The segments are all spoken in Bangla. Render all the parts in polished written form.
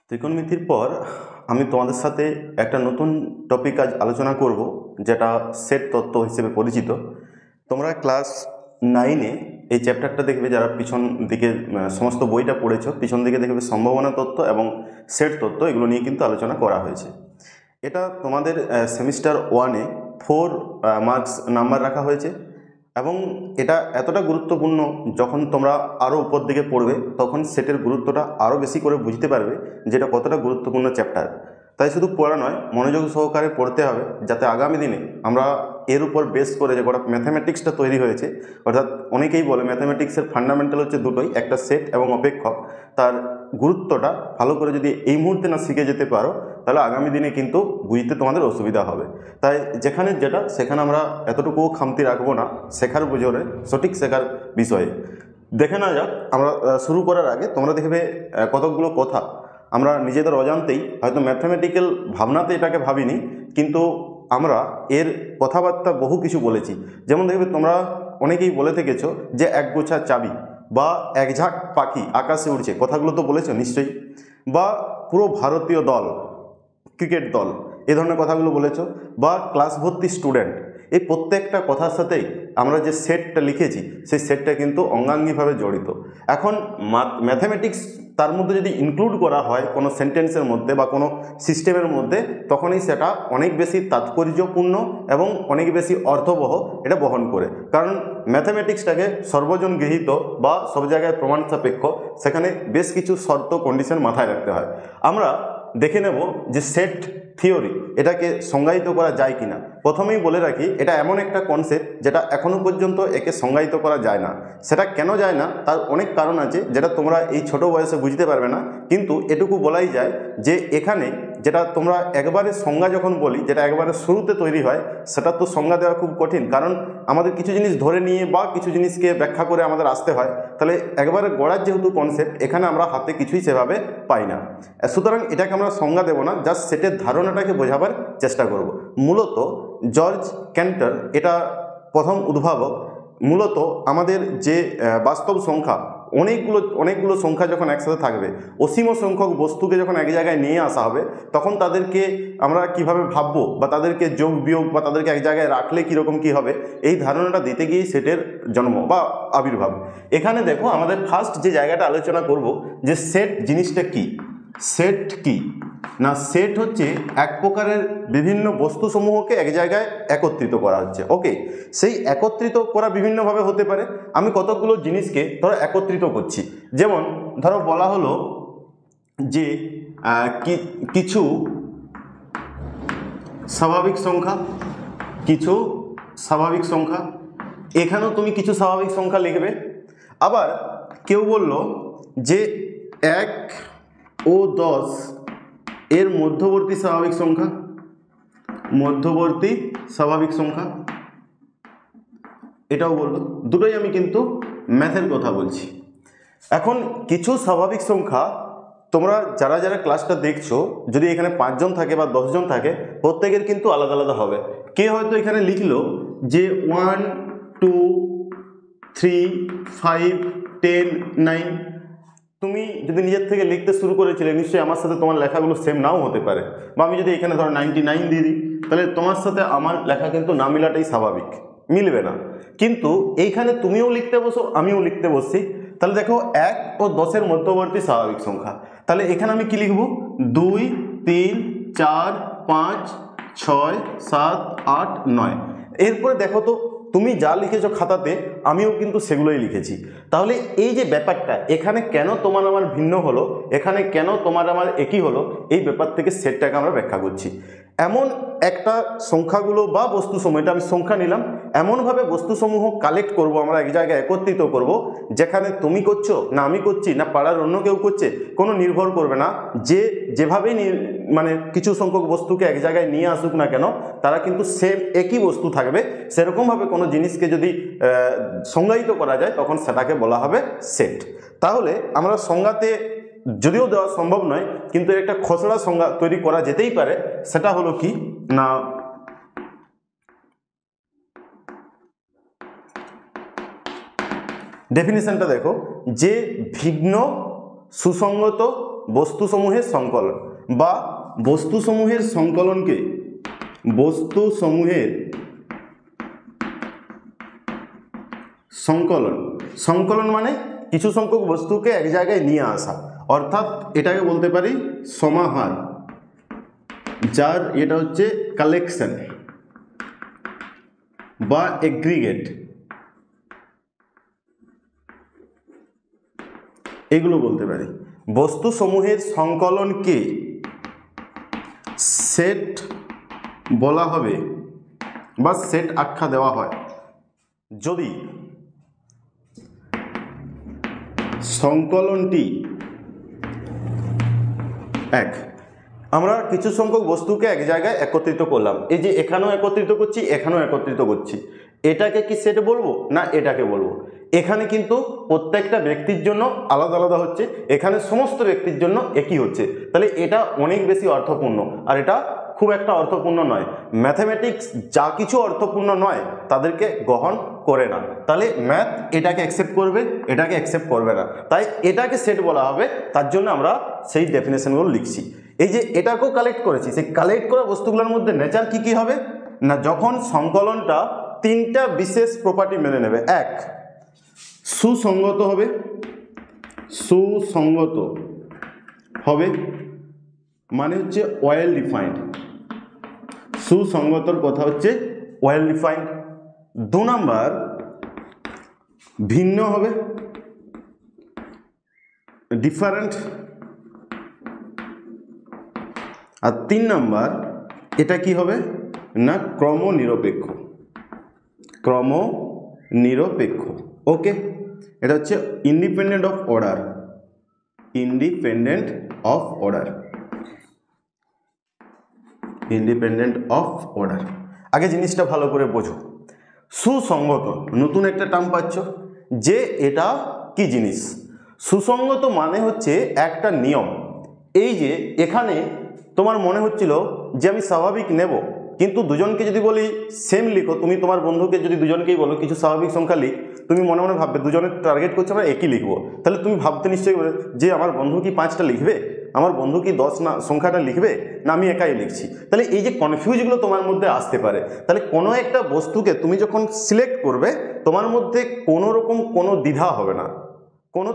ত্রিকোণমিতির পর আমি তোমাদের সাথে একটা নতুন টপিক আজ আলোচনা করব, যেটা সেট তত্ত্ব হিসেবে পরিচিত। তোমরা ক্লাস 9-এ এই চ্যাপ্টারটা দেখবে, যারা পিছন দিকে সমস্ত বইটা পড়েছো, পিছন দিকে দেখবে সম্ভাবনা তত্ত্ব এবং সেট তত্ত্ব, এগুলো নিয়ে কিন্তু আলোচনা করা হয়েছে। এটা তোমাদের সেমিস্টার 1-এ 4 মার্কস নাম্বার রাখা হয়েছে এবং এটা এতটা গুরুত্বপূর্ণ, যখন তোমরা আরও উপর দিকে পড়বে তখন সেটের গুরুত্বটা আরও বেশি করে বুঝতে পারবে, যেটা কতটা গুরুত্বপূর্ণ চ্যাপ্টার। তাই শুধু পড়া নয়, মনোযোগ সহকারে পড়তে হবে, যাতে আগামী দিনে আমরা এর উপর বেস করে যে গোটা ম্যাথামেটিক্সটা তৈরি হয়েছে, অর্থাৎ অনেকেই বলে ম্যাথামেটিক্সের ফান্ডামেন্টাল হচ্ছে দুটোই, একটা সেট এবং অপেক্ষক। তার গুরুত্বটা ভালো করে যদি এই মুহূর্তে না শিখে যেতে পারো, তাহলে আগামী দিনে কিন্তু বুঝতে তোমাদের অসুবিধা হবে। তাই যেখানে যেটা সেখানে আমরা এতটুকু খামতি রাখবো না, শেখার বুঝে সঠিক শেখার বিষয়ে। দেখে না যাক, আমরা শুরু করার আগে তোমরা দেখবে কতকগুলো কথা আমরা নিজেদের অজান্তেই, হয়তো ম্যাথমেটিক্যাল ভাবনাতে এটাকে ভাবিনি, কিন্তু আমরা এর কথাবার্তা বহু কিছু বলেছি। যেমন দেখবে তোমরা অনেকেই বলে থেকেছো যে একগোছা চাবি বা এক ঝাঁক পাখি আকাশে উড়ছে, কথাগুলো তো বলেছো নিশ্চয়ই। বা পুরো ভারতীয় দল, ক্রিকেট দল, এই ধরনের কথাগুলো বলেছো। বা ক্লাস ভর্তি স্টুডেন্ট, এই প্রত্যেকটা কথার সাথেই আমরা যে সেটটা লিখেছি, সেই সেটটা কিন্তু অঙ্গাঙ্গিভাবে জড়িত। এখন ম্যাথামেটিক্স তার মধ্যে যদি ইনক্লুড করা হয় কোনো সেন্টেন্সের মধ্যে বা কোনো সিস্টেমের মধ্যে, তখনই সেটা অনেক বেশি তাৎপর্যপূর্ণ এবং অনেক বেশি অর্থবহ এটা বহন করে। কারণ ম্যাথামেটিক্সটাকে সর্বজন গৃহীত বা সব জায়গায় প্রমাণ সাপেক্ষ, সেখানে বেশ কিছু শর্ত কন্ডিশন মাথায় রাখতে হয়। আমরা দেখে নেব যে সেট থিওরি এটাকে সংজ্ঞায়িত করা যায় কিনা। প্রথমেই বলে রাখি, এটা এমন একটা কনসেপ্ট যেটা এখনো পর্যন্ত একে সংজ্ঞায়িত করা যায় না। সেটা কেন যায় না তার অনেক কারণ আছে, যেটা তোমরা এই ছোট বয়সে বুঝতে পারবে না। কিন্তু এটুকু বলাই যায় যে এখানে যেটা তোমরা একবারে সংজ্ঞা যখন বলি, যেটা একবারে শুরুতে তৈরি হয়, সেটা তো সংজ্ঞা দেওয়া খুব কঠিন। কারণ আমাদের কিছু জিনিস ধরে নিয়ে বা কিছু জিনিসকে ব্যাখ্যা করে আমাদের আসতে হয়। তাহলে একবারে গড়ার যেহেতু কনসেপ্ট, এখানে আমরা হাতে কিছুই সেভাবে পাই না। সুতরাং এটাকে আমরা সংজ্ঞা দেব না, জাস্ট সেটের ধারণাটাকে বোঝাবার চেষ্টা করব। মূলত জর্জ ক্যান্টর এটা প্রথম উদ্ভাবক। মূলত আমাদের যে বাস্তব সংখ্যা, অনেকগুলো সংখ্যা যখন একসাথে থাকবে, অসীম সংখ্যক বস্তুকে যখন এক জায়গায় নিয়ে আসা হবে, তখন তাদেরকে আমরা কিভাবে ভাববো বা তাদেরকে যোগ বিয়োগ বা তাদেরকে এক জায়গায় রাখলে কীরকম কী হবে, এই ধারণাটা দিতে গিয়েই সেটের জন্ম বা আবির্ভাব। এখানে দেখো, আমাদের ফার্স্ট যে জায়গাটা আলোচনা করব, যে সেট জিনিসটা কি। সেট কি না, সেট হচ্ছে এক প্রকারের বিভিন্ন বস্তুসমূহকে এক জায়গায় একত্রিত করা হচ্ছে। ওকে, সেই একত্রিত করা বিভিন্নভাবে হতে পারে। আমি কতগুলো জিনিসকে ধরো একত্রিত করছি। যেমন ধরো বলা হলো যে কিছু স্বাভাবিক সংখ্যা, এখানেও তুমি কিছু স্বাভাবিক সংখ্যা লিখবে। আবার কেউ বলল যে 1 ও 10 এর মধ্যবর্তী স্বাভাবিক সংখ্যা, এটাও বললো। দুটোই আমি কিন্তু ম্যাথের কথা বলছি। এখন কিছু স্বাভাবিক সংখ্যা, তোমরা যারা যারা ক্লাসটা দেখছো, যদি এখানে 5 জন থাকে বা 10 জন থাকে, প্রত্যেকের কিন্তু আলাদা আলাদা হবে। কে হয়তো এখানে লিখলো যে 1 2 3 5 10 9। তুমি যদি নিজের থেকে লিখতে শুরু করেছিলে, নিশ্চয়ই আমার সাথে তোমার লেখাগুলো সেম নাও হতে পারে। বা আমি যদি এখানে ধরো 99 দিয়ে দিই, তাহলে তোমার সাথে আমার লেখা কিন্তু না মিলাটাই স্বাভাবিক, মিলবে না। কিন্তু এইখানে তুমিও লিখতে বসো, আমিও লিখতে বসছি, তাহলে দেখো 1 ও 10-এর মধ্যবর্তী স্বাভাবিক সংখ্যা। তাহলে এখানে আমি কি লিখব? 2 3 4 5 6 7 8 9। এরপরে দেখো তো, তুমি যা লিখেছো খাতাতে, আমিও কিন্তু সেগুলোই লিখেছি। তাহলে এই যে ব্যাপারটা, এখানে কেন তোমার আমার ভিন্ন হলো, এখানে কেন তোমার আমার একই হলো, এই ব্যাপার থেকে সেটটাকে আমরা ব্যাখ্যা করছি। এমন একটা সংখ্যাগুলো বা বস্তুসমূহ, এটা আমি সংখ্যা নিলাম, এমনভাবে বস্তুসমূহ কালেক্ট করব, আমরা এক জায়গায় একত্রিত করব, যেখানে তুমি করছো না আমি করছি না পাড়ার অন্য কেউ করছে, কোনো নির্ভর করবে না। যে যেভাবেই মানে কিছু সংখ্যক বস্তুকে এক জায়গায় নিয়ে আসুক না কেন, তারা কিন্তু সেম একই বস্তু থাকবে। সেরকমভাবে কোনো জিনিসকে যদি সংজ্ঞায়িত করা যায়, তখন সেটাকে বলা হবে সেট। তাহলে আমরা সংজ্ঞাতে যদিও দেওয়া সম্ভব নয়, কিন্তু একটা খসড়া সংজ্ঞা তৈরি করা যেতেই পারে। সেটা হলো কি না, ডেফিনিশনটা দেখো, যে ভিন্ন সুসংগত বস্তুসমূহের সংকলন বা বস্তুসমূহের সংকলনকে সংকলন মানে কিছু সংখ্যক বস্তুকে এক জায়গায় নিয়ে আসা, অর্থাৎ এটাকে বলতে পারি সমাহার, যার এটা হচ্ছে কালেকশন বা এগ্রিগেট, এগুলো বলতে পারি। বস্তুসমূহের সংকলনকে সেট বলা হবে বা সেট আখ্যা দেওয়া হয় যদি সংকলনটি এক। আমরা কিছু সংখ্যক বস্তুকে এক জায়গায় একত্রিত করলাম, এই যে এখানেও একত্রিত করছি, এখানেও একত্রিত করছি, এটাকে কি সেট বলবো না এটাকে বলবো? এখানে কিন্তু প্রত্যেকটা ব্যক্তির জন্য আলাদা আলাদা হচ্ছে, এখানে সমস্ত ব্যক্তির জন্য একই হচ্ছে, তাহলে এটা অনেক বেশি অর্থপূর্ণ আর এটা খুব একটা অর্থপূর্ণ নয়। ম্যাথমেটিক্স যা কিছু অর্থপূর্ণ নয় তাদেরকে গ্রহণ করে না, তাহলে ম্যাথ এটাকে অ্যাকসেপ্ট করবে, এটাকে অ্যাকসেপ্ট করবে না, তাই এটাকে সেট বলা হবে। তার জন্য আমরা সেই ডেফিনেশনগুলো লিখছি। এই যে এটাকেও কালেক্ট করেছি, সেই কালেক্ট করা বস্তুগুলোর মধ্যে নেচার কি কি হবে না, যখন সংকলনটা তিনটা বিশেষ প্রপার্টি মেনে নেবে। এক, সুসংগত হবে, সুসংগত হবে মানে হচ্ছে ওয়েল ডিফাইন্ড, সুসংগতর কথা হচ্ছে ওয়েল ডিফাইন্ড। 2 নাম্বার, ভিন্ন হবে, ডিফারেন্ট। আর 3 নাম্বার, এটা কি হবে না ক্রমনিরপেক্ষ, ক্রমনিরপেক্ষ। ওকে, এটা হচ্ছে independent of order, independent of order, independent of order. আগে জিনিসটা ভালো করে বোঝো। সুসংগত, নতুন একটা টার্ম পাচ্ছ, যে এটা কি জিনিস? সুসংগত মানে হচ্ছে একটা নিয়ম। এই যে এখানে তোমার মনে হচ্ছিল যে আমি স্বাভাবিক নেব, কিন্তু দুজনকে যদি বলি সেম লিখো, তুমি তোমার বন্ধুকে যদি দুজনকেই বলো কিছু স্বাভাবিক সংখ্যা লিখ, তুমি মনে মনে ভাববে দুজনের টার্গেট করছে আমরা একই লিখবো, তাহলে তুমি ভাবতে নিশ্চয়ই যে আমার বন্ধু কি 5টা লিখবে, আমার বন্ধু কি 10 না সংখ্যাটা লিখবে, না আমি একাই লিখছি। তাহলে এই যে কনফিউজগুলো তোমার মধ্যে আসতে পারে। তাহলে কোনো একটা বস্তুকে তুমি যখন সিলেক্ট করবে, তোমার মধ্যে কোনো রকম কোনো দ্বিধা হবে না,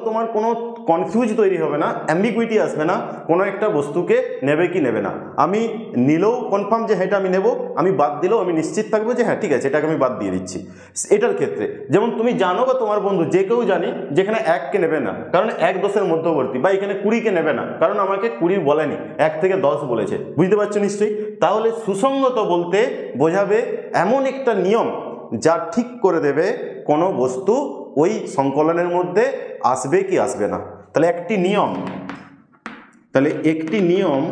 তোমার কোনো কনফিউজ তৈরি হবে না, অ্যাম্বিগুইটি আসবে না, কোনো একটা বস্তুকে নেবে কি নেবে না। আমি নিলেও কনফার্ম যে হ্যাঁ এটা আমি নেব, আমি বাদ দিলেও আমি নিশ্চিত থাকবো যে হ্যাঁ ঠিক আছে এটাকে আমি বাদ দিয়ে দিচ্ছি। এটার ক্ষেত্রে যেমন তুমি জানো বা তোমার বন্ধু যে কেউ জানি যেখানে 1কে নেবে না, কারণ 1 10-এর মধ্যবর্তী, বা এখানে 20কে নেবে না কারণ আমাকে 20 বলেনি, 1 থেকে 10 বলেছে। বুঝতে পারছো নিশ্চয়ই? তাহলে সুসংগত বলতে বোঝাবে এমন একটা নিয়ম যা ঠিক করে দেবে কোনো বস্তু ওই সংকলনের মধ্যে আসবে কি আসবে না। তাহলে একটি নিয়ম, তাহলে একটি নিয়ম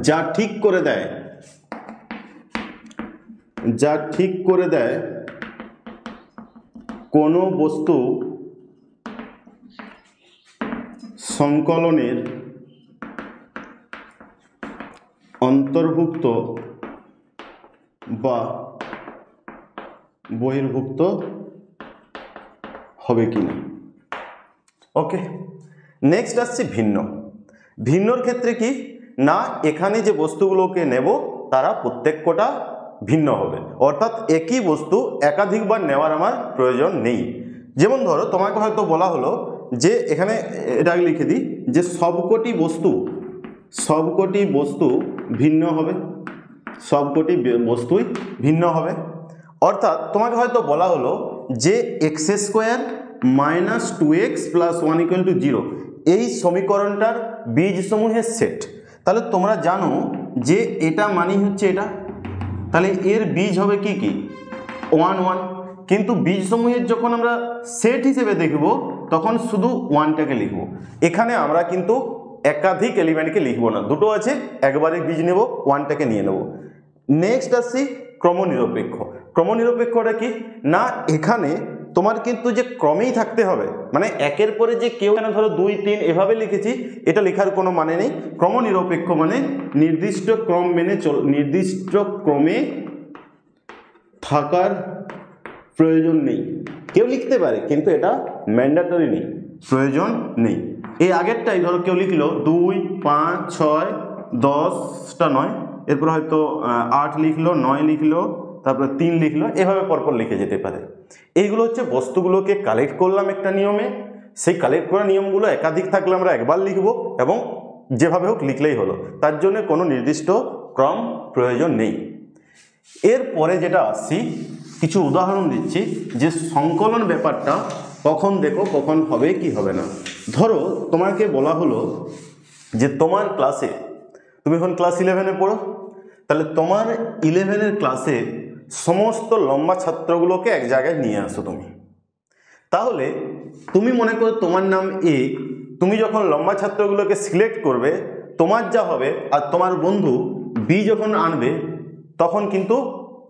যা ঠিক করে দেয়, যা ঠিক করে দেয় কোনো বস্তু সংকলনের অন্তর্ভুক্ত বা বহির্ভুক্ত হবে কিনা। ওকে, নেক্সট আসছে ভিন্ন। ভিন্নর ক্ষেত্রে কি না, এখানে যে বস্তুগুলোকে নেব তারা প্রত্যেকটা ভিন্ন হবে, অর্থাৎ একই বস্তু একাধিকবার নেওয়ার আমার প্রয়োজন নেই। যেমন ধরো তোমাকে হয়তো বলা হলো যে এখানে এটা লিখে দিই যে সবকটি বস্তু ভিন্ন হবে, সবকটি বস্তুই ভিন্ন হবে। অর্থাৎ তোমাকে হয়তো বলা হলো যে x² - 2x + 1 = 0 এই সমীকরণটার বীজসমূহের সেট। তাহলে তোমরা জানো যে এটা মানে হচ্ছে এটা, তাহলে এর বীজ হবে কি কি 1 1, কিন্তু বীজসমূহের যখন আমরা সেট হিসেবে দেখব তখন শুধু 1টাকে লিখব। এখানে আমরা কিন্তু একাধিক এলিমেন্টকে লিখব না, দুটো আছে একবারে বীজ নেব, 1টাকে নিয়ে নেব। নেক্সট আসছি ক্রমনিরপেক্ষ। ক্রমনিরপেক্ষটা কি না, এখানে তোমার কিন্তু যে ক্রমেই থাকতে হবে, মানে একের পরে যে কেউ কেন ধরো 2 3 এভাবে লিখেছি, এটা লেখার কোনো মানে নেই। ক্রমনিরপেক্ষ মানে নির্দিষ্ট ক্রম মেনে নির্দিষ্ট ক্রমে থাকার প্রয়োজন নেই। কেউ লিখতে পারে কিন্তু এটা ম্যান্ডেটরি নেই, প্রয়োজন নেই। এই আগেরটাই ধরো কেউ লিখলো 2, 5, 6, 10টা 9, এরপর হয়তো 8 লিখলো, 9 লিখলো, তারপরে 3 লিখলো, এভাবে পরপর লিখে যেতে পারে। এইগুলো হচ্ছে বস্তুগুলোকে কালেক্ট করলাম একটা নিয়মে। সেই কালেক্ট করা নিয়মগুলো একাধিক থাকলে আমরা একবার লিখব এবং যেভাবে হোক লিখলেই হলো, তার জন্য কোনো নির্দিষ্ট ক্রম প্রয়োজন নেই। এরপরে যেটা আসছি, কিছু উদাহরণ দিচ্ছি যে সংকলন ব্যাপারটা কখন দেখো কখন হবে কি হবে না। ধরো তোমাকে বলা হলো যে তোমার ক্লাসে, তুমি এখন ক্লাস 11-এ পড়ো, তাহলে তোমার 11-এর ক্লাসে সমস্ত লম্বা ছাত্রগুলোকে এক জায়গায় নিয়ে আসো তুমি। তাহলে তুমি মনে করো তোমার নাম এ, তুমি যখন লম্বা ছাত্রগুলোকে সিলেক্ট করবে তোমার যা হবে, আর তোমার বন্ধু বি যখন আনবে তখন কিন্তু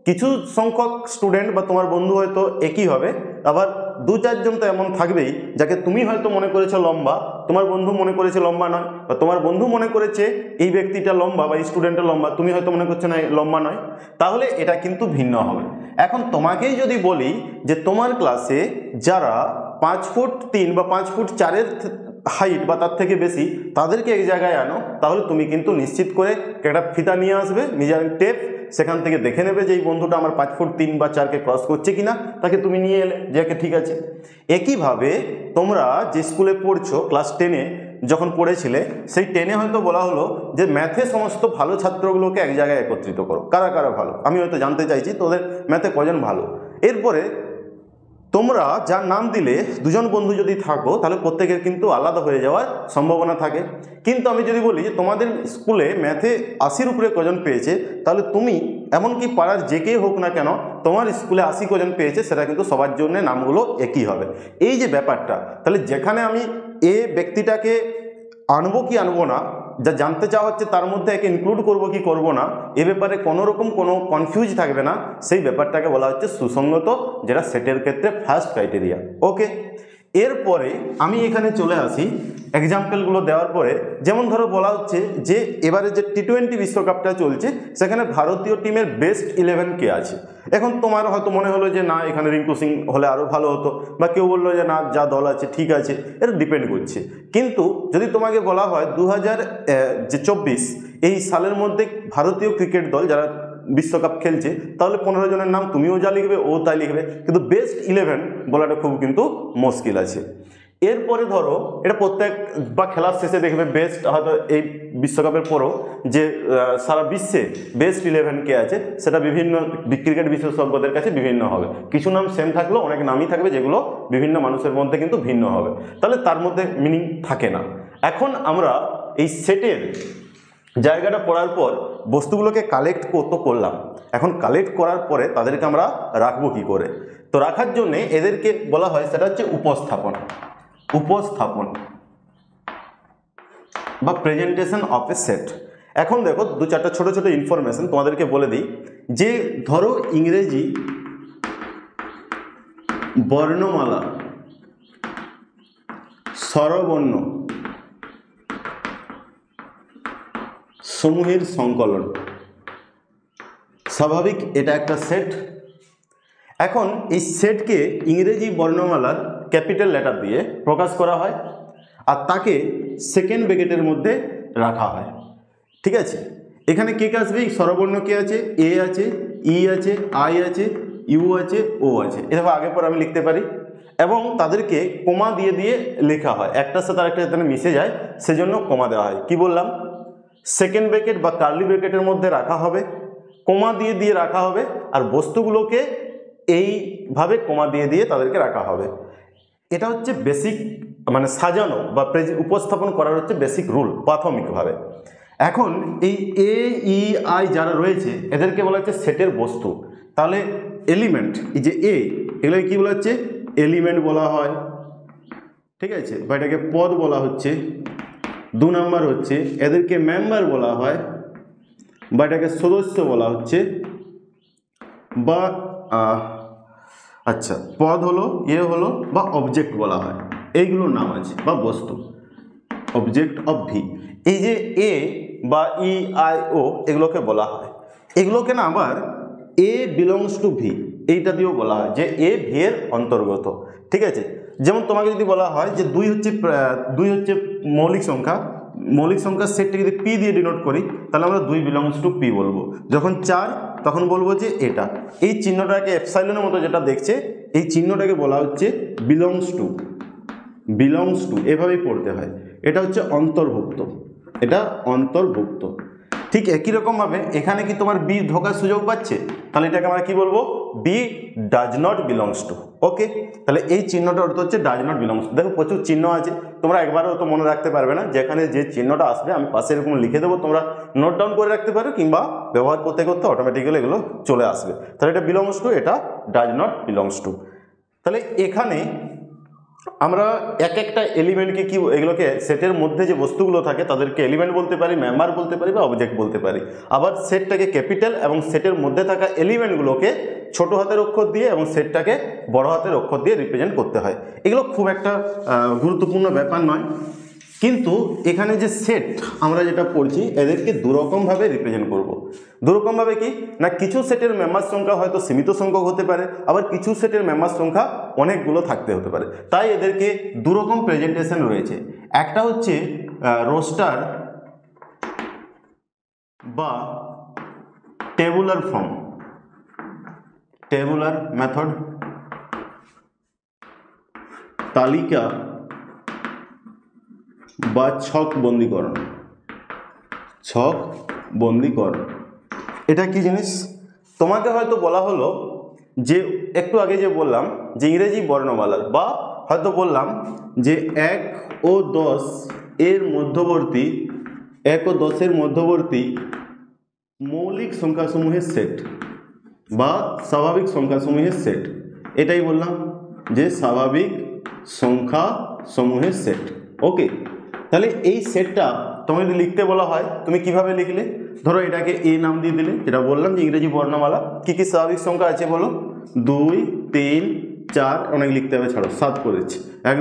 কিছু সংখ্যক স্টুডেন্ট বা তোমার বন্ধু হয়তো একই হবে, আবার 2-4 জন তো এমন থাকবেই যাকে তুমি হয়তো মনে করেছো লম্বা, তোমার বন্ধু মনে করেছে লম্বা নয়, বা তোমার বন্ধু মনে করেছে এই ব্যক্তিটা লম্বা বা এই স্টুডেন্টটা লম্বা, তুমি হয়তো মনে করছো না লম্বা নয়, তাহলে এটা কিন্তু ভিন্ন হবে। এখন তোমাকেই যদি বলি যে তোমার ক্লাসে যারা 5 ফুট 3 বা 5 ফুট 4-এর হাইট বা তার থেকে বেশি, তাদেরকে এক জায়গায় আনো, তাহলে তুমি কিন্তু নিশ্চিত করে একটা ফিতা নিয়ে আসবে, নিজের টেপ, সেখান থেকে দেখে নেবে যে এই বন্ধুটা আমার 5 ফুট 3 বা 4-কে ক্রস করছে কিনা, তাকে তুমি নিয়ে এলে যে ঠিক আছে। একইভাবে তোমরা যে স্কুলে পড়ছো ক্লাস 10-এ যখন পড়েছিলে, সেই 10-এ হয়তো বলা হলো যে ম্যাথে সমস্ত ভালো ছাত্রগুলোকে এক জায়গায় একত্রিত করো। কারা কারা ভালো আমি হয়তো জানতে চাইছি, তোদের ম্যাথে কজন ভালো। এরপরে তোমরা যার নাম দিলে 2 জন বন্ধু যদি থাকো তাহলে প্রত্যেকের কিন্তু আলাদা হয়ে যাওয়ার সম্ভাবনা থাকে। কিন্তু আমি যদি বলি যে তোমাদের স্কুলে ম্যাথে 80-র উপরে কজন পেয়েছে, তাহলে তুমি এমনকি পাড়ার যে কেউ হোক না কেন, তোমার স্কুলে 80 কজন পেয়েছে, সেটা কিন্তু সবার জন্য নামগুলো একই হবে। এই যে ব্যাপারটা, তাহলে যেখানে আমি এ ব্যক্তিটাকে আনবো কি আনবো না, যা জানতে চাওয়া হচ্ছে তার মধ্যে একে ইনক্লুড করবো কি করবো না, এ ব্যাপারে কোনো রকম কোনো কনফিউজ থাকবে না, সেই ব্যাপারটাকে বলা হচ্ছে সুসংগত, যেটা সেটের ক্ষেত্রে ফার্স্ট ক্রাইটেরিয়া। ওকে, এরপরে আমি এখানে চলে আসি এক্সাম্পলগুলো দেওয়ার পরে। যেমন ধরো বলা হচ্ছে যে এবারে যে T20 বিশ্বকাপটা চলছে, সেখানে ভারতীয় টিমের বেস্ট 11 কে আছে। এখন তোমার হয়তো মনে হলো যে না, এখানে রিঙ্কু সিং হলে আরও ভালো হতো, বা কেউ বললো যে না, যা দল আছে ঠিক আছে, এটা ডিপেন্ড করছে। কিন্তু যদি তোমাকে বলা হয় 2024 এই সালের মধ্যে ভারতীয় ক্রিকেট দল যারা বিশ্বকাপ খেলছে, তাহলে 15 জনের নাম তুমিও যা লিখবে ও তাই লিখবে, কিন্তু বেস্ট 11 বলাটা খুব কিন্তু মুশকিল আছে। এরপরে ধরো এটা প্রত্যেক বা খেলার শেষে দেখবে বেস্ট, হয়তো এই বিশ্বকাপের পরও যে সারা বিশ্বে বেস্ট 11 কে আছে, সেটা বিভিন্ন ক্রিকেট বিশেষজ্ঞদের কাছে বিভিন্ন হবে। কিছু নাম সেম থাকলেও অনেক নামই থাকবে যেগুলো বিভিন্ন মানুষের মধ্যে কিন্তু ভিন্ন হবে, তাহলে তার মধ্যে মিনিং থাকে না। এখন আমরা এই সেটের জায়গাটা পড়ার পর বস্তুগুলোকে কালেক্ট করলাম। এখন কালেক্ট করার পরে তাদেরকে আমরা রাখবো কি করে, তো রাখার জন্যে এদেরকে বলা হয় সেটা হচ্ছে উপস্থাপন বা প্রেজেন্টেশন অফ এ সেট। এখন দেখো 2-4টা ছোট ছোট ইনফরমেশন তোমাদেরকে বলে দিই, যে ধরো ইংরেজি বর্ণমালা স্বরবর্ণ সমূহের সংকলন, স্বাভাবিক এটা একটা সেট। এখন এই সেটকে ইংরেজি বর্ণমালার ক্যাপিটাল লেটার দিয়ে প্রকাশ করা হয়, আর তাকে সেকেন্ড ব্র্যাকেটের মধ্যে রাখা হয়। ঠিক আছে, এখানে কে কে আসবে? স্বরবর্ণ কে আছে? এ আছে, ই আছে, আই আছে, ইউ আছে, ও আছে। এভাবে আগে পর আমি লিখতে পারি, এবং তাদেরকে কমা দিয়ে দিয়ে লেখা হয়, একটার সাথে আরেকটা যাতে মিশে যায় সেজন্য কমা দেওয়া হয়। কি বললাম? সেকেন্ড ব্র্যাকেট বা কার্লি ব্র্যাকেটের মধ্যে রাখা হবে, কমা দিয়ে দিয়ে রাখা হবে, আর বস্তুগুলোকে এইভাবে কমা দিয়ে দিয়ে তাদেরকে রাখা হবে। এটা হচ্ছে বেসিক, মানে সাজানো বা উপস্থাপন করার হচ্ছে বেসিক রুল প্রাথমিকভাবে। এখন এই এ, ই, আই যারা রয়েছে এদেরকে বলা হচ্ছে সেটের বস্তু। তাহলে এলিমেন্ট, এই যে এ, এগুলোকে কি বলা হচ্ছে? এলিমেন্ট বলা হয়। ঠিক আছে, বা এটাকে পদ বলা হচ্ছে। 2 নম্বর হচ্ছে এদেরকে মেম্বার বলা হয়, বা এটাকে সদস্য বলা হচ্ছে, বা আচ্ছা পদ হলো, হলো, বা অবজেক্ট বলা হয়। এইগুলোর নাম আছে, বা বস্তু, অবজেক্ট অফ ভি। এই যে এ বা ই, আই, ও এগুলোকে বলা হয়। এগুলোকে না আবার এ বিলংস টু ভি এইটা দিয়েও বলা হয়, যে এ ভি এর অন্তর্গত। ঠিক আছে, যেমন তোমাকে যদি বলা হয় যে 2 হচ্ছে মৌলিক সংখ্যার সেটকে যদি পি দিয়ে ডিনোট করি, তাহলে আমরা 2 বিলংস টু পি বলবো। যখন 4 তখন বলবো যে এটা, এই চিহ্নটাকে এপসাইলনের মতো যেটা দেখছে, এই চিহ্নটাকে বলা হচ্ছে বিলংস টু, এভাবেই পড়তে হয়। এটা হচ্ছে অন্তর্ভুক্ত। ঠিক একই রকমভাবে এখানে কি তোমার বি ঢোকার সুযোগ পাচ্ছে, তাহলে এটাকে আমরা কি বলবো, B does not belongs to. Okay, তাহলে এই চিহ্নটার অর্থ হচ্ছে ডাজ নট বিলংস টু। দেখো প্রচুর চিহ্ন আছে, তোমরা একবারও তো মনে রাখতে পারবে না, যেখানে যে চিহ্নটা আসবে আমি পাশে এরকম লিখে দেবো, তোমরা নোট ডাউন করে রাখতে পারো, কিংবা ব্যবহার করতে করতে অটোমেটিক্যালি এগুলো চলে আসবে। তাহলে এটা বিলংস টু, এটা ডাজ নট বিলংস টু। তাহলে এখানে আমরা এক একটা এলিমেন্টকে কি, এগুলোকে সেটের মধ্যে যে বস্তুগুলো থাকে তাদেরকে এলিমেন্ট বলতে পারি, মেম্বার বলতে পারি, বা অবজেক্ট বলতে পারি। আবার সেটটাকে ক্যাপিটাল এবং সেটের মধ্যে থাকা এলিমেন্টগুলোকে ছোট হাতের অক্ষর দিয়ে এবং সেটটাকে বড় হাতের অক্ষর দিয়ে রিপ্রেজেন্ট করতে হয়। এগুলো খুব একটা গুরুত্বপূর্ণ ব্যাপার নয়, কিন্তু এখানে যে সেট আমরা যেটা পড়ছি এদেরকে দুরকমভাবে রিপ্রেজেন্ট করব। দুরকমভাবে কি না, কিছু সেটের মেম্বার সংখ্যা হয়তো সীমিত সংখ্যক হতে পারে, আবার কিছু সেটের মেম্বার সংখ্যা অনেকগুলো থাকতে হতে পারে। তাই এদেরকে দুরকম প্রেজেন্টেশন রয়েছে। একটা হচ্ছে রোস্টার বা টেবুলার ফর্ম, টেবুলার মেথড, তালিকা বা ছক বন্দীকরণ। এটা কি জিনিস? তোমাকে হয়তো বলা হলো যে একটু আগে যে বললাম যে ইংরেজি বর্ণমালার, বা হয়তো বললাম যে 1 ও 10 এর মধ্যবর্তী, 1 ও 10 এর মধ্যবর্তী মৌলিক সংখ্যাসমূহের সেট বা স্বাভাবিক সংখ্যাসমূহের সেট। এটাই বললাম যে স্বাভাবিক সংখ্যাসমূহের সেট। ওকে, তাহলে এই সেটটা তোমাকে যদি লিখতে বলা হয় তুমি কিভাবে লিখলে? ধরো এটাকে এ নাম দিয়ে দিলে, যেটা বললাম যে ইংরেজি বর্ণমালা। কি কি স্বাভাবিক সংখ্যা আছে বলো? 2, 3, 4, অনেক লিখতে হবে, ছাড়ো 7 করেছি। 1,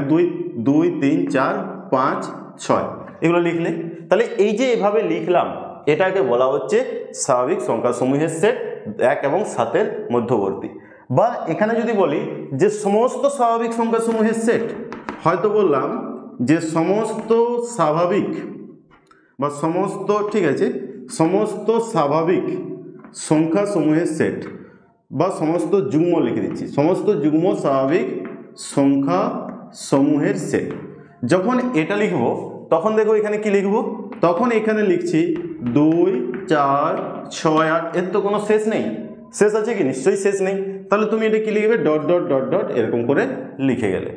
2, 3, 4, 5, 6 এগুলো লিখলে। তাহলে এই যে এভাবে লিখলাম, এটাকে বলা হচ্ছে স্বাভাবিক সংখ্যাসমূহের সেট 1 এবং 7-এর মধ্যবর্তী। বা এখানে যদি বলি যে সমস্ত স্বাভাবিক সংখ্যাসমূহের সেট, হয়তো বললাম যে সমস্ত স্বাভাবিক বা সমস্ত, ঠিক আছে, সমস্ত স্বাভাবিক সংখ্যাসমূহের সেট, বা সমস্ত যুগ্ম লিখে দিচ্ছি, সমস্ত যুগ্ম স্বাভাবিক সংখ্যাসমূহের সেট। যখন এটা লিখব তখন দেখো এখানে কি লিখব, তখন এখানে লিখছি 2, 4, 6, 8, এর তো কোনো শেষ নেই। শেষ আছে কি? নিশ্চয়ই শেষ নেই। তাহলে তুমি এটা কি লিখবে? ডট ডট ডট ডট এরকম করে লিখে গেলে।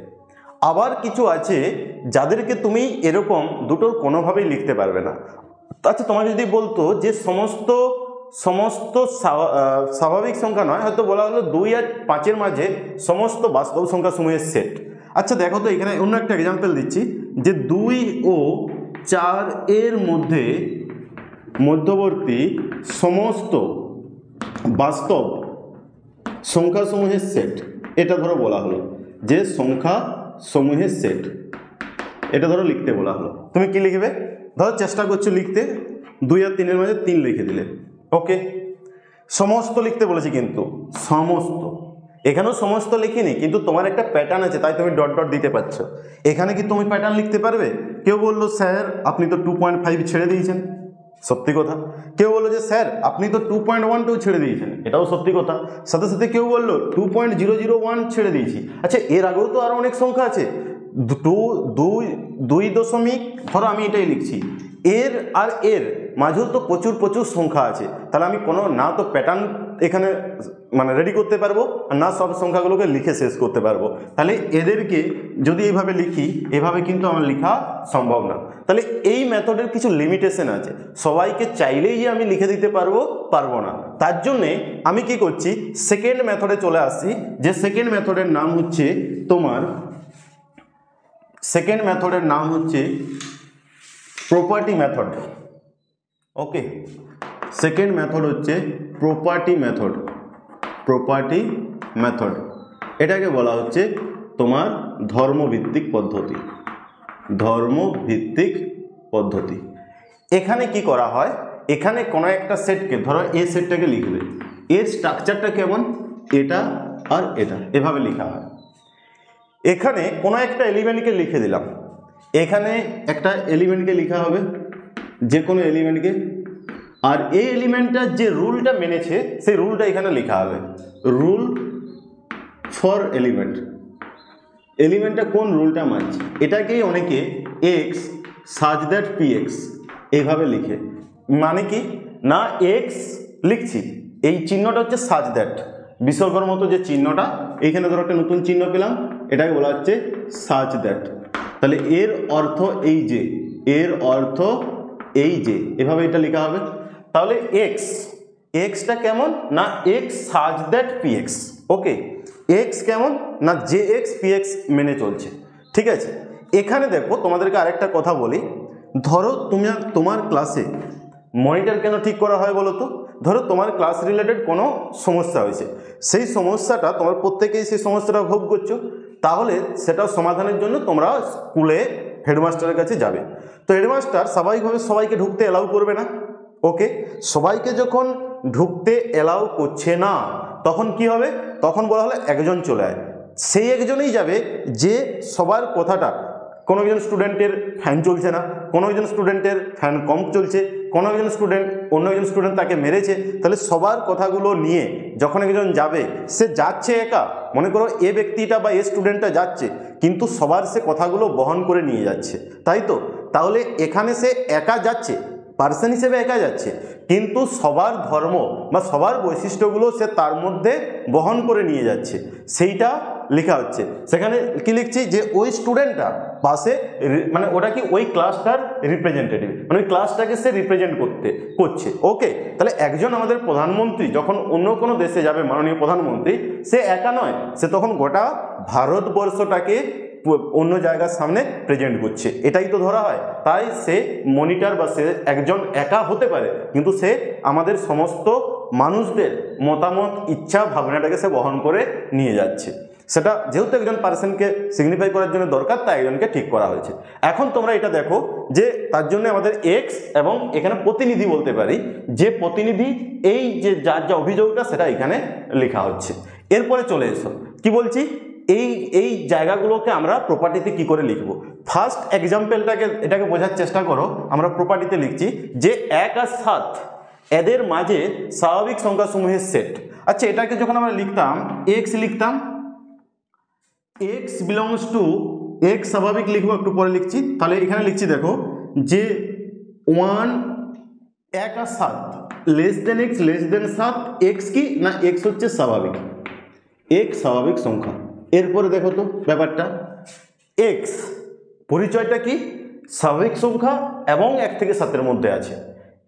আবার কিছু আছে যাদেরকে তুমি এরকম দুটোর কোনোভাবেই লিখতে পারবে না। আচ্ছা, তোমার যদি বলতো যে সমস্ত স্বাভাবিক সংখ্যা নয়, হয়তো বলা হলো 2 আর 5-এর মাঝে সমস্ত বাস্তব সংখ্যাসমূহের সেট। আচ্ছা দেখো তো, এখানে অন্য একটা এক্সাম্পল দিচ্ছি যে 2 ও 4 এর মধ্যবর্তী সমস্ত বাস্তব সংখ্যাসমূহের সেট। এটা ধরো বলা হলো যে সংখ্যাসমূহের সেট, এটা ধরো লিখতে বলা হলো। তুমি কি লিখবে? ধরো চেষ্টা করছো লিখতে, 2 আর 3-এর মাঝে 3 লিখে দিলে। ওকে, সমস্ত লিখতে বলেছি, কিন্তু সমস্ত, এখানেও সমস্ত লিখিনি, কিন্তু তোমার একটা প্যাটার্ন আছে তাই তুমি ডট ডট দিতে পারছো। এখানে কি তুমি প্যাটার্ন লিখতে পারবে? কেউ বললো স্যার আপনি তো 2.5 ছেড়ে দিয়েছেন, সত্যি কথা। কেউ বললো যে স্যার আপনি তো 2.12 ছেড়ে দিয়েছেন, এটাও সত্যি কথা। সাথে সাথে কেউ বললো 2.001 ছেড়ে দিয়েছি। আচ্ছা, এর আগেও তো আরও অনেক সংখ্যা আছে, 2 দশমিক, ধরো আমি এটাই লিখছি, এর আর এর মাঝেও তো প্রচুর সংখ্যা আছে। তাহলে আমি কোনো না তো প্যাটার্ন এখানে মানে রেডি করতে পারবো, আর না সব সংখ্যাগুলোকে লিখে শেষ করতে পারবো। তাহলে এদেরকে যদি এইভাবে লিখি, এভাবে কিন্তু আমার লেখা সম্ভব না। তাহলে এই মেথডের কিছু লিমিটেশন আছে, সবাইকে চাইলেই যে আমি লিখে দিতে পারবো না। তার জন্যে আমি কি করছি, সেকেন্ড মেথডে চলে আসছি, যে সেকেন্ড মেথডের নাম হচ্ছে তোমার, সেকেন্ড মেথডের নাম হচ্ছে প্রপার্টি মেথড। ওকে, সেকেন্ড মেথড হচ্ছে প্রপার্টি মেথড। এটাকে বলা হচ্ছে তোমার ধর্মভিত্তিক পদ্ধতি। এখানে কি করা হয়, এখানে কোনো একটা সেটকে, ধরো এ সেটটাকে লিখলে, এর স্ট্রাকচারটা কেমন, এটা আর এটা এভাবে লেখা হয়। এখানে কোনো একটা এলিমেন্টকে লিখে দিলাম, এখানে একটা এলিমেন্টকে লিখা হবে, যে কোনো এলিমেন্টকে, আর এই এলিমেন্টটা যে রুলটা মেনেছে সেই রুলটা এখানে লেখা হবে, রুল ফর এলিমেন্ট। এলিমেন্টটা কোন রুলটা মানছে, এটাকেই অনেকে x such that P x এইভাবে লিখে। মানে কি না, এক্স লিখছি, এই চিহ্নটা হচ্ছে সাজ দ্যাট, বিসর্গর মতো যে চিহ্নটা, এইখানে ধরো একটা নতুন চিহ্ন পেলাম, এটাকে বলা হচ্ছে সাজ দ্যাট। তাহলে এর অর্থ এই যে, এর অর্থ এই যে, এভাবে এটা লেখা হবে। তাহলে এক্স, এক্সটা কেমন না x such that P x. Okay, x কেমন না যে এক্স পি এক্স মেনে চলছে। ঠিক আছে, এখানে দেখো তোমাদেরকে আরেকটা কথা বলি, ধরো তুমি তোমার ক্লাসে মনিটর কেন ঠিক করা হয় বলো তো, ধরো তোমার ক্লাস রিলেটেড কোনো সমস্যা হয়েছে, সেই সমস্যাটা তোমার প্রত্যেকেই সেই সমস্যাটা ভোগ করছো, তাহলে সেটা সমাধানের জন্য তোমরা স্কুলে হেডমাস্টারের কাছে যাবে। তো হেডমাস্টার স্বাভাবিকভাবে সবাইকে ঢুকতে অ্যালাউ করবে না। ওকে, সবাইকে যখন ঢুকতে অ্যালাউ করছে না, তখন কি হবে, তখন বলা হলে একজন চলে আয়। সেই একজনই যাবে যে সবার কথাটা, কোনো একজন স্টুডেন্টের ফ্যান চলছে না, কোনো একজন স্টুডেন্টের ফ্যান কম চলছে, কোনো একজন স্টুডেন্ট, অন্য একজন স্টুডেন্ট তাকে মেরেছে, তাহলে সবার কথাগুলো নিয়ে যখন একজন যাবে, সে যাচ্ছে একা, মনে করো এ ব্যক্তিটা বা এ স্টুডেন্টটা যাচ্ছে, কিন্তু সবার সে কথাগুলো বহন করে নিয়ে যাচ্ছে, তাই তো? তাহলে এখানে সে একা যাচ্ছে, পার্সন হিসেবে একা যাচ্ছে, কিন্তু সবার ধর্ম বা সবার বৈশিষ্ট্যগুলো সে তার মধ্যে বহন করে নিয়ে যাচ্ছে, সেইটা লেখা হচ্ছে। সেখানে কি লিখছি, যে ওই স্টুডেন্টটা পাশে, মানে ওটা কি ওই ক্লাসটার রিপ্রেজেন্টেটিভ, মানে ওই ক্লাসটাকে সে রিপ্রেজেন্ট করছে। ওকে, তাহলে একজন আমাদের প্রধানমন্ত্রী যখন অন্য কোনো দেশে যাবে, মাননীয় প্রধানমন্ত্রী, সে একা নয়, সে তখন গোটা ভারতবর্ষটাকে অন্য জায়গার সামনে প্রেজেন্ট করছে, এটাই তো ধরা হয়। তাই সে মনিটর বা সে একজন একা হতে পারে, কিন্তু সে আমাদের সমস্ত মানুষদের মতামত, ইচ্ছা, ভাবনাটাকে সে বহন করে নিয়ে যাচ্ছে। সেটা যেহেতু একজন পার্সনকে সিগনিফাই করার জন্য দরকার, তাই একজনকে ঠিক করা হয়েছে। এখন তোমরা এটা দেখো যে তার জন্য আমাদের এক্স এবং এখানে প্রতিনিধি বলতে পারি, যে প্রতিনিধি, এই যে যার যা অভিযোগটা সেটা এখানে লেখা হচ্ছে। এরপরে চলে এসো, কি বলছি, এই জায়গাগুলোকে আমরা প্রপার্টিতে কি করে লিখব। ফার্স্ট এক্সাম্পলটাকে, এটাকে বোঝার চেষ্টা করো। আমরা প্রপার্টিতে লিখছি যে 1 আর 7 এদের মাঝে স্বাভাবিক সংখ্যাসমূহের সেট। আচ্ছা, এটাকে যখন আমরা লিখতাম, এক্স লিখতাম, এক্স বিলংস টু, এক্স স্বাভাবিক লিখবো, একটু পরে লিখছি। তাহলে এখানে লিখছি দেখো যে 1 আর 7 less than x, less than 7, x কি না এক্স হচ্ছে স্বাভাবিক, এক্স স্বাভাবিক সংখ্যা। এরপরে দেখো তো ব্যাপারটা, এক্স পরিচয়টা কি, স্বাভাবিক সংখ্যা এবং 1 থেকে 7-এর মধ্যে আছে।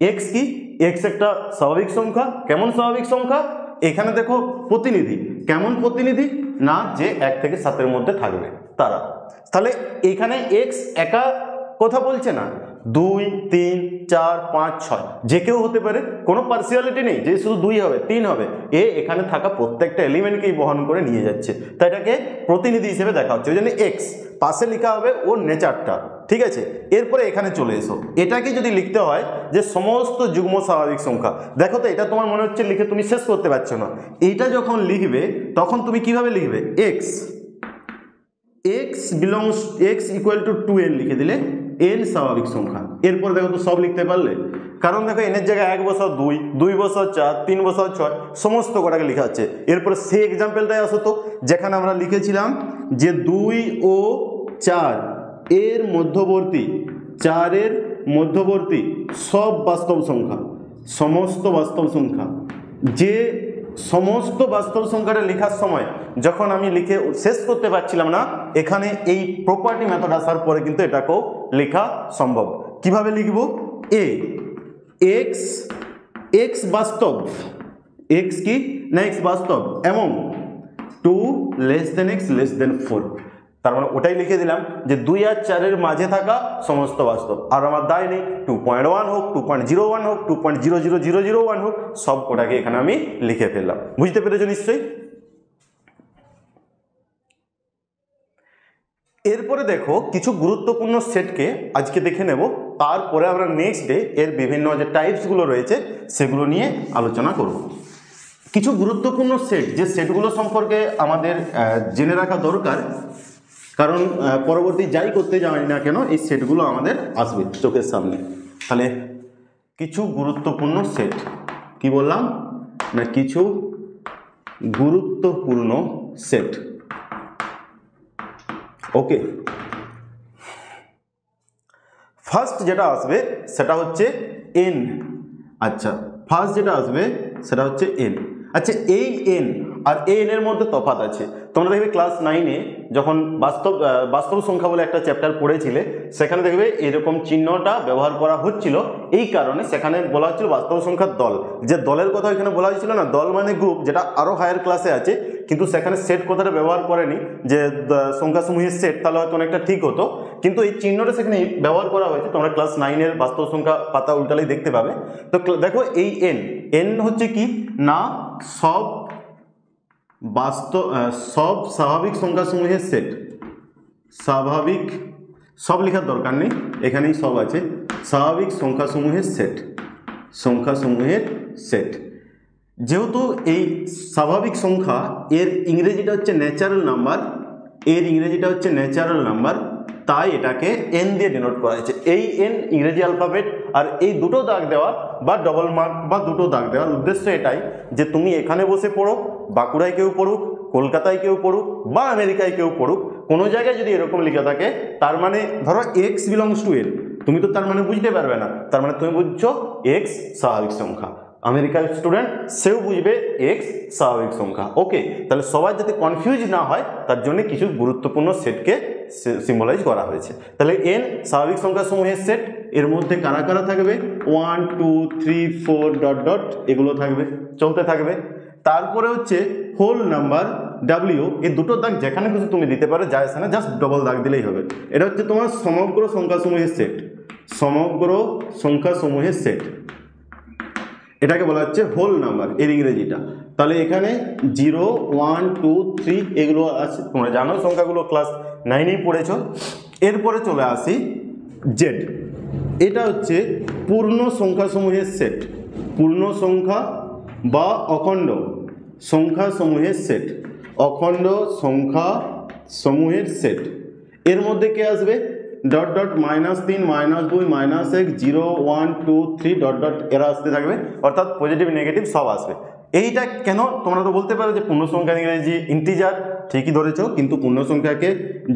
এক্স কি, এক্স একটা স্বাভাবিক সংখ্যা, কেমন স্বাভাবিক সংখ্যা, এখানে দেখো প্রতিনিধি, কেমন প্রতিনিধি না যে 1 থেকে 7-এর মধ্যে থাকবে তারা। তাহলে এখানে এক্স একা কথা বলছে না, 2, 3, 4, 5, 6 যে কেউ হতে পারে, কোনো পার্সিয়ালিটি নেই যে শুধু 2 হবে, 3 হবে, এখানে থাকা প্রত্যেকটা এলিমেন্টকেই বহন করে নিয়ে যাচ্ছে, তাই এটাকে প্রতিনিধি হিসেবে দেখা হচ্ছে। ওই জন্য এক্স পাশে লেখা হবে ওর নেচারটা। ঠিক আছে, এরপরে এখানে চলে এসো, এটাকে যদি লিখতে হয় যে সমস্ত যুগ্ম স্বাভাবিক সংখ্যা, দেখো তো এটা তোমার মনে হচ্ছে লিখে তুমি শেষ করতে পারছো না। এইটা যখন লিখবে তখন তুমি কিভাবে লিখবে, x, x belongs, x equal to 2n লিখে দিলে n স্বাভাবিক সংখ্যা। এরপর দেখো তো সব লিখতে পারলে, কারণ দেখো n এর জায়গায় 1 বসাও 2, 2 বসাও 4, 3 বসাও 6, সমস্ত কটাকে লেখা আছে। এরপরে সেই এক্সাম্পলটাই আসো তো, যেখানে আমরা লিখেছিলাম যে 2 ও 4 এর মধ্যবর্তী, 4 এর মধ্যবর্তী সব বাস্তব সংখ্যা, সমস্ত বাস্তব সংখ্যা, যে সমস্ত বাস্তব সংখ্যাটা লেখার সময় যখন আমি লিখে শেষ করতে পারছিলাম না, এখানে এই প্রপার্টি মেথড আসার পরে কিন্তু এটাকেও লেখা সম্ভব। কিভাবে লিখব, এ এক্স, এক্স বাস্তব, এক্স কি না এক্স বাস্তব, এবং 2 less than x less than 4, তার মানে ওটাই লিখে দিলাম যে 2 আর 4-এর মাঝে থাকা সমস্ত বাস্তব। আর আমার দায় নেই, 2.1 হোক, 2.01 হোক, 2.00001 হোক, সব কোটাকে এখানে আমি লিখে ফেললাম। বুঝতে পেরেছো নিশ্চয়ই? এরপরে দেখো কিছু গুরুত্বপূর্ণ সেটকে আজকে দেখে নেব, তারপরে আমরা নেক্সট ডে এর বিভিন্ন যে টাইপসগুলো রয়েছে সেগুলো নিয়ে আলোচনা করব। কিছু গুরুত্বপূর্ণ সেট, যে সেটগুলো সম্পর্কে আমাদের জেনে রাখা দরকার, কারণ পরবর্তী যাই করতে যাই না কেন এই সেটগুলো আমাদের আসবে চোখের সামনে। তাহলে কিছু গুরুত্বপূর্ণ সেট, কি বললাম না, কিছু গুরুত্বপূর্ণ সেট। ওকে, ফার্স্ট যেটা আসবে সেটা হচ্ছে এন। আচ্ছা, ফার্স্ট যেটা আসবে সেটা হচ্ছে এন। আচ্ছা, এই এন আর এন এর মধ্যে তফাৎ আছে। তোমরা দেখবে ক্লাস 9-এ যখন বাস্তব সংখ্যা বলে একটা চ্যাপ্টার পড়েছিলে, সেখানে দেখবে এরকম চিহ্নটা ব্যবহার করা হচ্ছিল। এই কারণে সেখানে বলা হচ্ছিল বাস্তব সংখ্যার দল, যে দলের কথা এখানে বলা হয়েছিল না, দল মানে গ্রুপ, যেটা আরও হায়ার ক্লাসে আছে, কিন্তু সেখানে সেট কথাটা ব্যবহার করেনি, যে সংখ্যাসমূহের সেট, তাহলে হয়তো অনেকটা ঠিক হতো, কিন্তু এই চিহ্নটা সেখানে ব্যবহার করা হয়েছে। তোমরা ক্লাস 9-এর বাস্তব সংখ্যা পাতা উল্টালেই দেখতে পাবে। তো দেখো এই এন, এন হচ্ছে কি না, সব স্বাভাবিক সংখ্যাসমূহের সেট। স্বাভাবিক, সব লেখার দরকার নেই, এখানেই সব আছে। স্বাভাবিক সংখ্যাসমূহের সেট, সংখ্যাসমূহের সেট। যেহেতু এই স্বাভাবিক সংখ্যা এর ইংরেজিটা হচ্ছে ন্যাচারাল নাম্বার, এর ইংরেজিটা হচ্ছে ন্যাচারাল নাম্বার, তাই এটাকে এন দিয়ে ডিনোট করা হয়েছে। এই এন ইংরেজি অ্যালফাবেট, আর এই দুটো দাগ দেওয়া বা ডবল মার্ক বা দুটো দাগ দেওয়ার উদ্দেশ্য এটাই যে তুমি এখানে বসে পড়ো, বাঁকুড়ায় কেউ পড়ুক, কলকাতায় কেউ পড়ুক বা আমেরিকায় কেউ পড়ুক, কোনো জায়গায় যদি এরকম লেখা থাকে, তার মানে ধরো এক্স বিলংস টু এন, তুমি তো তার মানে বুঝতে পারবে না, তার মানে তুমি বুঝছো এক্স স্বাভাবিক সংখ্যা। আমেরিকার স্টুডেন্ট সেও বুঝবে এক্স স্বাভাবিক সংখ্যা। ওকে, তাহলে সবাই যাতে কনফিউজ না হয় তার জন্য কিছু গুরুত্বপূর্ণ সেটকে সিম্বলাইজ করা হয়েছে। তাহলে এন স্বাভাবিক সংখ্যাসমূহের সেট, এর মধ্যে কারা কারা থাকবে, 1 2 3 4 ডট ডট এগুলো থাকবে, চলতে থাকবে। তারপরে হচ্ছে হোল নাম্বার ডাব্লিউ, এই দুটো দাগ যেখানে খুশি তুমি দিতে পারো, যায় না, জাস্ট ডবল দাগ দিলেই হবে। এটা হচ্ছে তোমার সমগ্র সংখ্যাসমূহের সেট, সমগ্র সংখ্যাসমূহের সেট, এটাকে বলা হচ্ছে হোল নাম্বার এর ইংরেজিটা। তাহলে এখানে 0 1 2 3 এগুলো আছে, তোমরা জানো সংখ্যাগুলো ক্লাস 9-এই পড়েছ। এরপরে চলে আসি জেড, এটা হচ্ছে পূর্ণ সংখ্যাসমূহের সেট, পূর্ণ সংখ্যা বা অখণ্ড সংখ্যাসমূহের সেট, অখণ্ড সংখ্যা সমূহের সেট। এর মধ্যে কে আসবে, ডট ডট -3 -2 -1 0 1 2 3 ডট ডট এরা আসতে থাকবে, অর্থাৎ পজিটিভ নেগেটিভ সব আসবে। এইটা কেন, তোমরা তো বলতে পারো যে পূর্ণ সংখ্যার ইংরেজি ইন্টিজার, ঠিকই ধরেছ, কিন্তু পূর্ণ সংখ্যাকে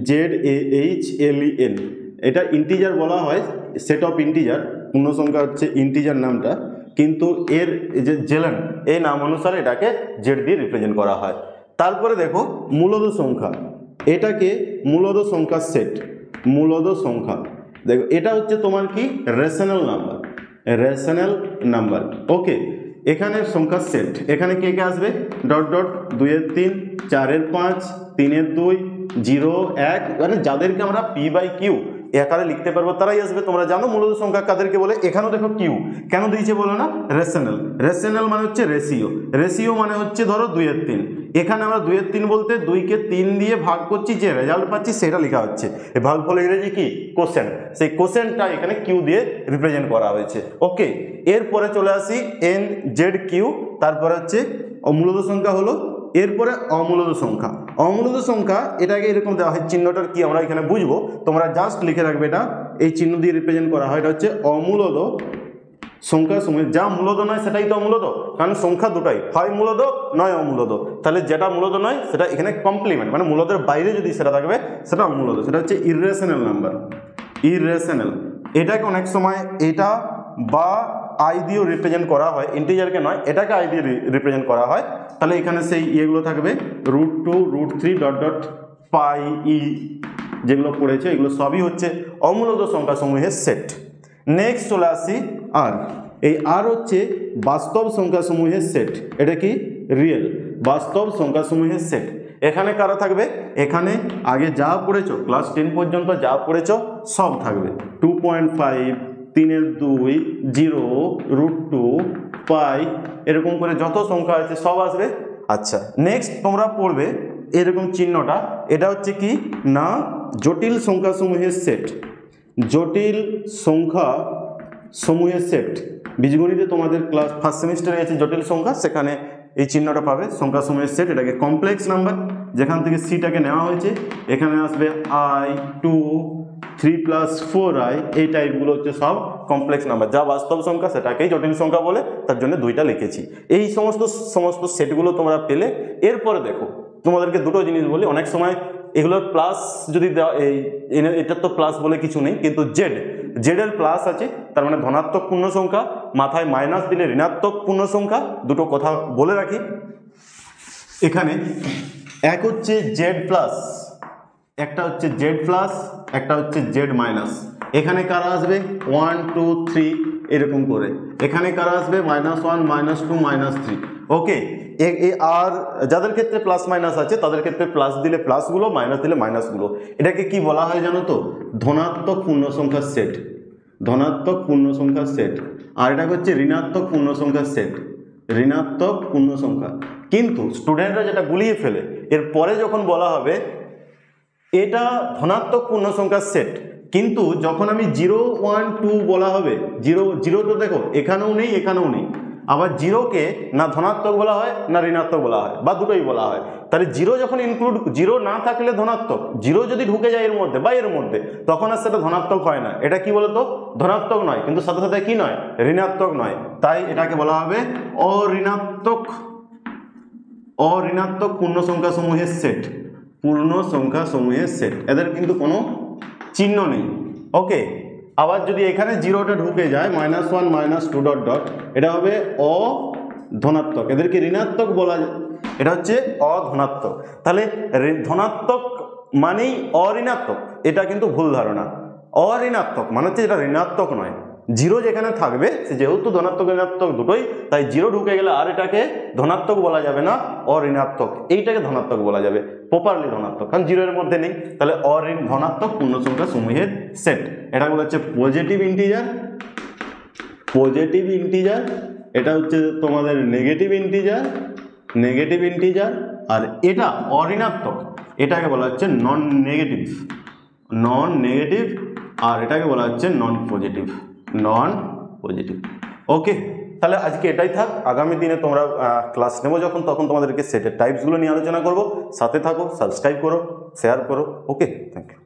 ZAHLEN, এটা ইন্টিজার বলা হয়, সেট অফ ইন্টিজার, পূর্ণ সংখ্যা হচ্ছে ইন্টিজার নামটা, কিন্তু এর যে জেলেন এই নাম অনুসারে এটাকে জেড দিয়ে রিপ্রেজেন্ট করা হয়। তারপরে দেখো মূলদ সংখ্যা, এটাকে মূলদ সংখ্যার সেট, মূলদ সংখ্যা, দেখো এটা হচ্ছে তোমার কি রেশনাল নাম্বার, রেশনাল নাম্বার। ওকে, এখানে সংখ্যার সেট, এখানে কে কে আসবে, ডট ডট 2 এর 3 4 এর 5 3 এর 2 0 1, মানে যাদেরকে আমরা P/Q আকারে লিখতে পারবো তারাই আসবে। তোমরা জানো মূলদ সংখ্যা কাদেরকে বলে, এখানেও দেখো কিউ কেন দিয়েছে বলো না, রেশনাল, রেশনাল মানে হচ্ছে রেশিও, রেশিও মানে হচ্ছে ধরো 2 এর 3, এখানে আমরা 2 এর 3 বলতে 2কে 3 দিয়ে ভাগ করছি, যে রেজাল্ট পাচ্ছি সেটা লেখা হচ্ছে, এই ভাগফল ইংরেজি কি কোশেন্ট, সেই কোশেন্টটা এখানে কিউ দিয়ে রিপ্রেজেন্ট করা হয়েছে। ওকে, এরপরে চলে আসি এন জেড কিউ, তারপরে হচ্ছে মূলদ সংখ্যা হলো, এরপরে অমূলদ সংখ্যা। অমূলদ সংখ্যা এটাকে এরকম দেওয়া হয়, চিহ্নটার কি আমরা এখানে বুঝবো, তোমরা জাস্ট লিখে রাখবে, এটা এই চিহ্ন দিয়ে রিপ্রেজেন্ট করা হয়, এটা হচ্ছে অমূলদ সংখ্যার সময়, যা মূলদ নয় সেটাই তো অমূলদ, কারণ সংখ্যা দুটাই, হয় মূলদ নয় অমূলদ, তাহলে যেটা মূলদ নয় সেটা এখানে কমপ্লিমেন্ট, মানে মূলদের বাইরে যদি সেটা থাকবে সেটা অমূলদ, সেটা হচ্ছে ইররেশনাল নাম্বার, ইররেশনাল। এটাকে অনেক সময় এটা বা আই দিয়েও রিপ্রেজেন্ট করা হয়, ইন্টিজারকে নয়, এটাকে আই দিয়ে রিপ্রেজেন্ট করা হয়। তাহলে এখানে সেই ইয়েগুলো থাকবে √2 √3 ডট ডট পাই ই, যেগুলো পড়েছে এগুলো সবই হচ্ছে অমূলদ সংখ্যাসমূহের সেট। নেক্সট চলে আসি আর, এই আর হচ্ছে বাস্তব সংখ্যাসমূহের সেট, এটা কি রিয়েল, বাস্তব সংখ্যাসমূহের সেট। এখানে কারা থাকবে, এখানে আগে যা পড়েছো ক্লাস 10 পর্যন্ত যা পড়েছো সব থাকবে, 2.5 3 এর 2 0 √2 পাই, এরকম করে যত সংখ্যা আছে সব আসবে। আচ্ছা, নেক্সট তোমরা পড়বে এরকম চিহ্নটা, এটা হচ্ছে কি না জটিল সংখ্যাসমূহের সেট, জটিল সংখ্যা সমূহের সেট। বীজগণিতে তোমাদের ক্লাস ফার্স্ট সেমিস্টারে আছে জটিল সংখ্যা, সেখানে এই চিহ্নটা পাবে সংখ্যা সমূহের সেট, এটাকে কমপ্লেক্স নাম্বার, যেখান থেকে সিটাকে নেওয়া হয়েছে এখানে আসবে i 2 3 + 4i, এই টাইপগুলো হচ্ছে সব কমপ্লেক্স নাম্বার। যা বাস্তব সংখ্যা সেটাকেই জটিল সংখ্যা বলে, তার জন্য দুইটা লিখেছি। এই সমস্ত সেটগুলো তোমরা পেলে এরপরে দেখো তোমাদেরকে দুটো জিনিস বলি, অনেক সময় এগুলোর প্লাস যদি দেওয়া, এটার তো প্লাস বলে কিছু নেই, কিন্তু জেড এর প্লাস আছে, তার মানে ধনাত্মক পূর্ণ সংখ্যা, মাথায় মাইনাস দিলে ঋণাত্মক পূর্ণ সংখ্যা। দুটো কথা বলে রাখি, এখানে এক হচ্ছে জেড প্লাস, একটা হচ্ছে জেড প্লাস, একটা হচ্ছে জেড মাইনাস। এখানে কারা আসবে 1 2 3 এরকম করে, এখানে কারা আসবে -1 -2 -3। ওকে, আর যাদের ক্ষেত্রে প্লাস মাইনাস আছে তাদের ক্ষেত্রে প্লাস দিলে প্লাসগুলো, মাইনাস দিলে মাইনাসগুলো। এটাকে কি বলা হয় জানো তো? ধনাত্মক পূর্ণ সংখ্যার সেট, ধনাত্মক পূর্ণ সংখ্যার সেট। আর এটাকে হচ্ছে ঋণাত্মক পূর্ণ সংখ্যার সেট, ঋণাত্মক পূর্ণ সংখ্যা। কিন্তু স্টুডেন্টরা যেটা গুলিয়ে ফেলে, এরপরে যখন বলা হবে এটা ধনাত্মক পূর্ণ সংখ্যার সেট, কিন্তু যখন আমি 0 1 2 বলা হবে, 0 তো দেখো এখানেও নেই এখানেও নেই, আবার 0কে না ধনাত্মক বলা হয় না ঋণাত্মক বলা হয়, বা দুটোই বলা হয়। তাহলে 0 যখন ইনক্লুড, 0 না থাকলে ধনাত্মক, 0 যদি ঢুকে যায় এর মধ্যে বা এর মধ্যে, তখন আর সেটা ধনাত্মক হয় না। এটা কি বলতো? ধনাত্মক নয়, কিন্তু সাথে সাথে কি নয়? ঋণাত্মক নয়। তাই এটাকে বলা হবে অঋণাত্মক পূর্ণ সংখ্যা সমূহের সেট, পূর্ণ সংখ্যা সমূহের সেট। এদের কিন্তু কোনো চিহ্ন নেই। ওকে, আবার যদি এখানে 0টা ঢুকে যায় -1 -2 ... এটা হবে অধনাত্মক, এদেরকে ঋণাত্মক বলা যায়, এটা হচ্ছে অধনাত্মক। তাহলে ধনাত্মক মানেই অঋণাত্মক, এটা কিন্তু ভুল ধারণা। অঋণাত্মক মানে হচ্ছে এটা ঋণাত্মক নয়। 0 যেখানে থাকবে, সে যেহেতু ধনাত্মক ঋণাত্মক দুটোই, তাই 0 ঢুকে গেলে আর এটাকে ধনাত্মক বলা যাবে না, অঋণাত্মক, এইটাকে ধনাত্মক বলা যাবে, প্রপারলি ধনাত্মক, কারণ 0 এর মধ্যে নেই। তাহলে ধনাত্মক পূর্ণ সংখ্যা সমূহের সেট, এটা বলা হচ্ছে পজিটিভ ইন্টিজার, পজিটিভ ইন্টিজার। এটা হচ্ছে তোমাদের নেগেটিভ ইন্টিজার, নেগেটিভ ইন্টিজার। আর এটা অঋণাত্মক, এটাকে বলা হচ্ছে নন নেগেটিভ, নন নেগেটিভ। আর এটাকে বলা হচ্ছে নন পজিটিভ, নন পজিটিভ। ওকে, তাহলে আজকে এটাই থাক। আগামী দিনে তোমরা ক্লাস নেবো যখন, তখন তোমাদেরকে সেটের টাইপসগুলো নিয়ে আলোচনা করব। সাথে থাকো, সাবস্ক্রাইব করো, শেয়ার করো। ওকে, থ্যাংক ইউ।